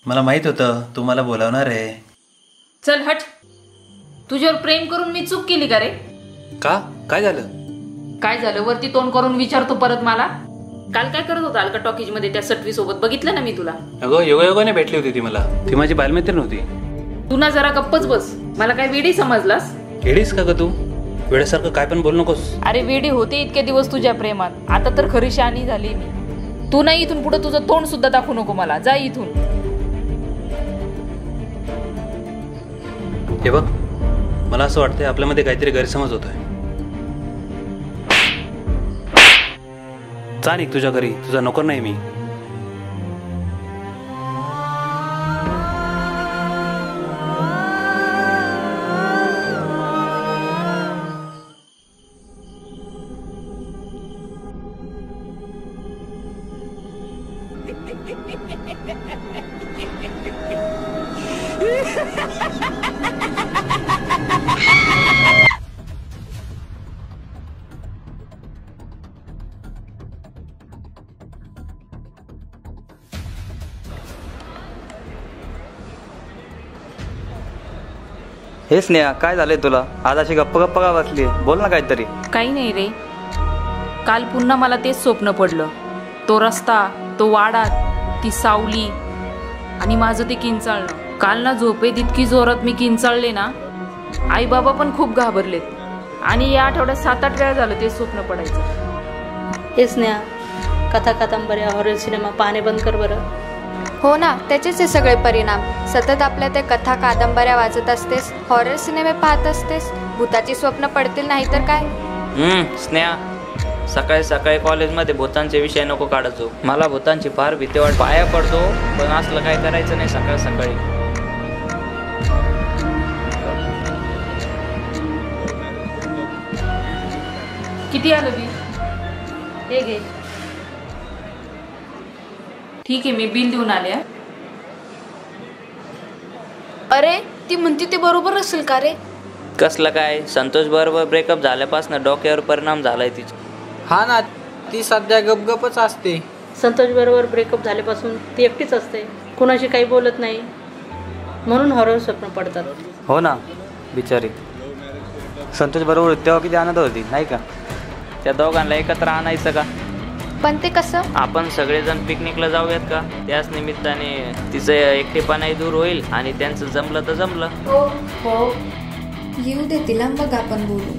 मला माहित होतं तू मला बोलावणार आहे. चल हट. तुझ्यावर प्रेम करून मी चूक केली का रे? का? काय झालं? काय झालं वरती तोंड करून विचारतो परत मला. काल काय करत होता अलका टॉकीज मध्ये त्या सटवी सोबत? बघितलं ना मी तुला. अगं योगायोगाने भेटली होती ती मला. ती माझी बालमित्र नव्हती. तू ना जरा गप्पच बस. मला काय वेडी समजलास? येडीस का ग तू? वेड्यासारखं काय पण बोलू नकोस. अरे वेडी होते इतके दिवस तुझ्या प्रेमात, आता तर खरी शहाणी झाली मी. तू नाही इथून पुढे तुझं तोंड सुद्धा दाखवू नको मला. जा इथून. हे बघ, मला असं वाटतंय आपल्यामध्ये काहीतरी गैरसमज होतोय. जा निघ तुझ्या घरी. तुझा नोकर नाही मी. हे स्नेहा, काय झालंय तुला? आज अशी गप्प गप्प का बसली? बोल ना काहीतरी. काही नाही रे. काल पुन्हा मला तेच स्वप्न पडलं. तो रस्ता, तो वाडा, ती सावली आणि माझं ते किंचाळणं. काल ना झोपेत इतकी जोरात मी किंचाळले ना, आई बाबा पण खूप घाबरलेत. आणि या आठवड्यात 7-8 वेळा झालं ते स्वप्न पडायचं. हे स्नेहा, कथा कादंबऱ्या हॉरर सिनेमा पाहणे बंद कर बरं. हो ना, त्याचेच हे सगळे परिणाम. सतत आपल्या त्या कथा कादंबऱ्या वाचत असतेस, हॉरर सिनेमे पाहत असतेस, भूताची स्वप्न पडतील नाही तर काय. स्नेहा, सकाळी सकाळी कॉलेजमध्ये भूतांचे विषय नको काढतो. मला भूतांची फार भीती वाट. पाया पडतो, पण असलं काय करायचं नाही सकाळ सकाळी. किती आलं बिल? हे घे. ठीक आहे, मी बिल देऊन आले. अरे, ती म्हणती ते बरोबर असेल का रे? कसलं काय? संतोष बरोबर ब्रेकअप झाल्यापासून डोक्यावर परिणाम झालाय तिचा. हा ना, ती सध्या गपगपच असते. संतोष बरोबर ब्रेकअप झाल्यापासून ती एकटीच असते, कुणाशी काही बोलत नाही, म्हणून हॉरर स्वप्न पडतात. हो ना, बिचारी. संतोष बरोबर तेव्हा किती आनंद होती नाही का? त्या दोघांना एकत्र आणायचं का? पण ते कसं? आपण सगळेजण पिकनिकला जाऊयात का? त्याच निमित्ताने तिचं एकटेपणाही दूर होईल आणि त्यांचं जमलं तर जमलं. हो, येऊ दे तिला, मग आपण बोलू.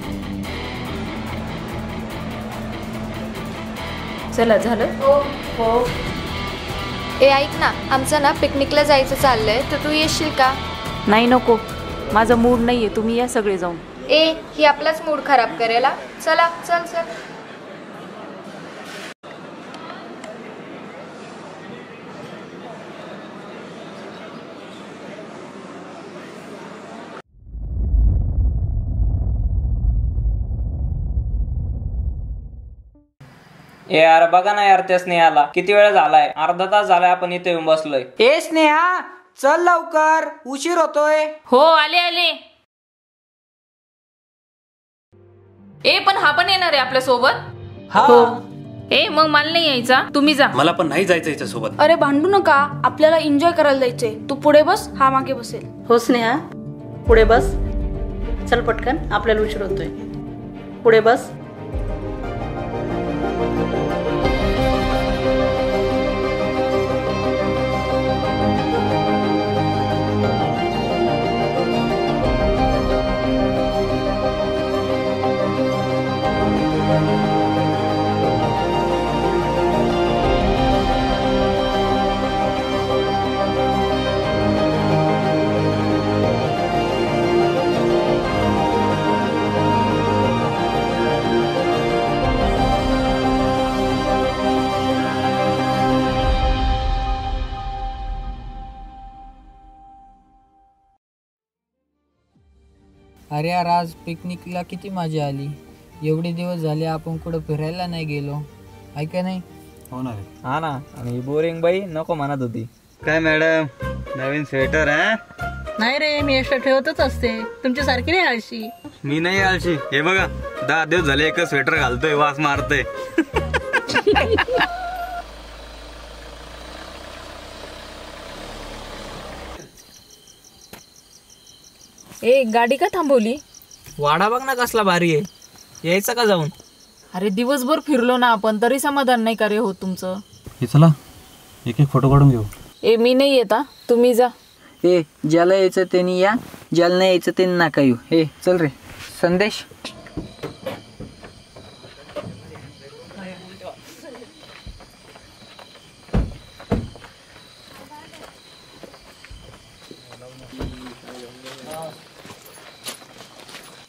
चला, झालं? हो. ए ऐक ना, आमचं ना पिकनिकला जायचं चाललंय, तर तू येशील का? नाही, नको. माझा मूड नाहीये. तुम्ही या सगळे जाऊन. ही आपलाच मूड खराब करेल. चला, चल. यार बघा ना यार, त्या स्नेहाला किती वेळ झालाय? अर्धा तास झालाय आपण इथे येऊन बसलोय. ए स्नेहा, चल लवकर, उशीर होतोय. हो, आले. पण हा पण येणार आहे आपल्या सोबत? हो. मग मला नाही यायचा, तुम्ही जा. मला पण नाही जायचं हिच्या सोबत. अरे भांडू नका, आपल्याला एन्जॉय करायला जायचंय. तू पुढे बस, हा मागे बसेल. हो स्नेहा, पुढे बस. चल पटकन, आपल्याला उशीर होतोय. पुढे बस. अरे यार, आज पिकनिकला किती मजा आली. एवढे दिवस झाले आपण कुठं फिरायला नाही गेलो, आहे का नाही? हो ना रे. हा ना. आणि बोरिंग बाई नको म्हणत होती. काय मॅडम, नवीन स्वेटर? नाही रे, मी एक्स्ट्रा ठेवतच असते, तुमच्यासारखी नाही आळशी. मी नाही आळशी. हे बघा, 10 दिवस झाले एकच स्वेटर घालतोय, वास मारतोय. ए गाडी का थांबवली? वाडा बघ ना कसला भारी आहे, यायचं का जाऊन? अरे दिवसभर फिरलो ना आपण, तरी समाधान नाही का रे होत तुमचं? हे चला एक एक फोटो काढून घेऊ. ए मी नाही येता, तुम्ही जा. ए ज्याला यायचं त्यांनी या, ज्याला नाही यायचं त्यांनी नका येऊ. हे चल रे संदेश.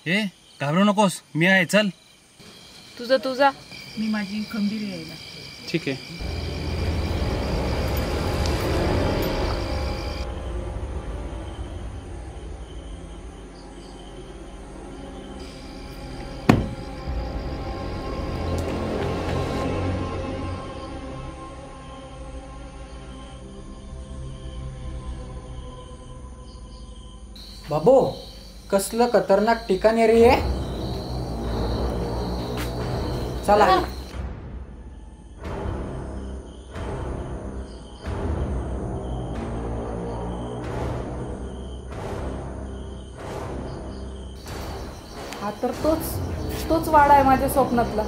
ए घाबरू नकोस, मी आहे, चल. तुझा मी माझी खंबीर यायला. ठीक आहे. बाबो कसलं खतरनाक ठिकाण आहे रे. चला. हा तर तोच वाडा आहे माझ्या स्वप्नातला.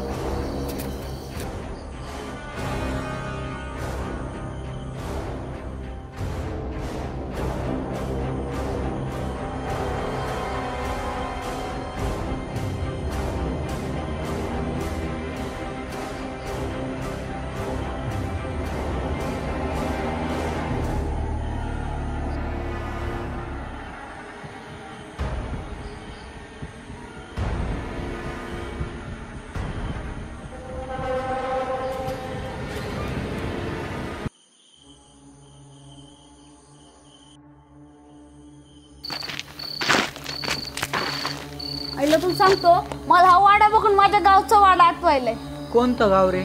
आईला तू सांगतो, मला हा वाडा बघून माझ्या गावचा वाडा आठवायलाय. कोणतं गाव रे?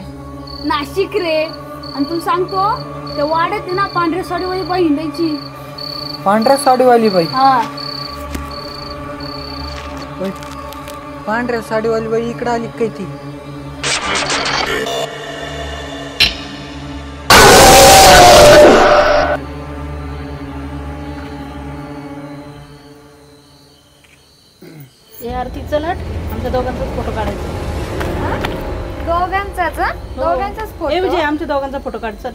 नाशिक रे. आणि तू सांगतो त्या वाड्यात आहे ना पांढऱ्या साडीवाली बाई हिंडायची. पांढऱ्या साडीवाली बाई? हा. पांढऱ्या साडीवाली बाई इकडे आली काय ती? यार ती चल हट, आमच्या दोघांचाच फोटो काढायचा. दोघांचाच ए फोटो? विजय, आमच्या दोघांचा फोटो काढ चल.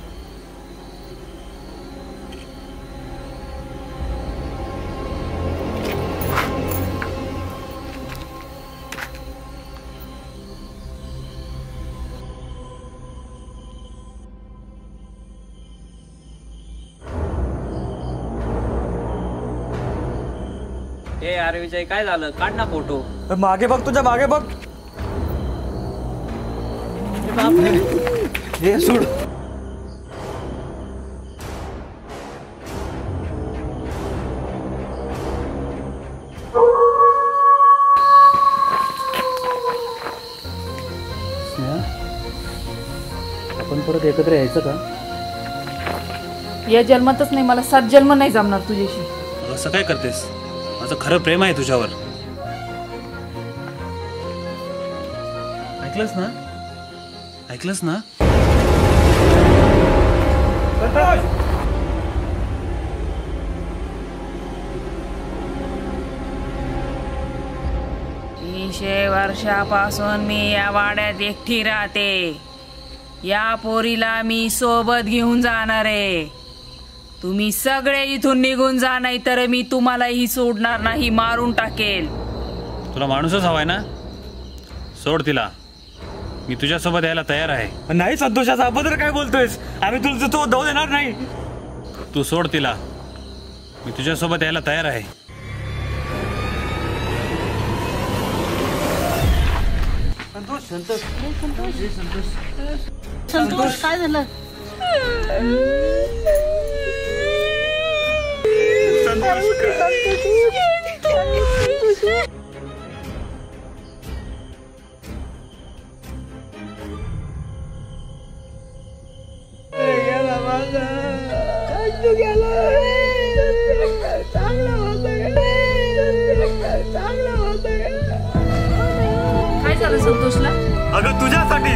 ए अरे विजय, काय झालं? काढ ना फोटो. मागे बघ, तुझ्या मागे बघ. हे सोड. आपण परत एकत्र यायचं का? या जन्मातच नाही, मला 7 जन्म नाही जमणार तुझ्याशी. असं काय करतेस? माझं खरं प्रेम आहे तुझ्यावर. ऐकलंस ना? ऐकलंस ना? वर्षापासून मी या वाड्यात एकटी राहते. या पोरीला मी सोबत घेऊन जाणार आहे. तुम्ही सगळे इथून निघून जा, नाही तर मी तुम्हालाही सोडणार नाही, मारून टाकेल. तुला माणूसच हवाय ना? सोड तिला, मी तुझ्यासोबत यायला तयार आहे. नाही संतोषाचा अबद्दल काय बोलतोयस? आम्ही तुला तो जाऊ देणार नाही. तू सोड तिला, मी तुझ्यासोबत यायला तयार आहे. संतोष काय झालं? काय झालं संतोषला? अगं तुझ्यासाठी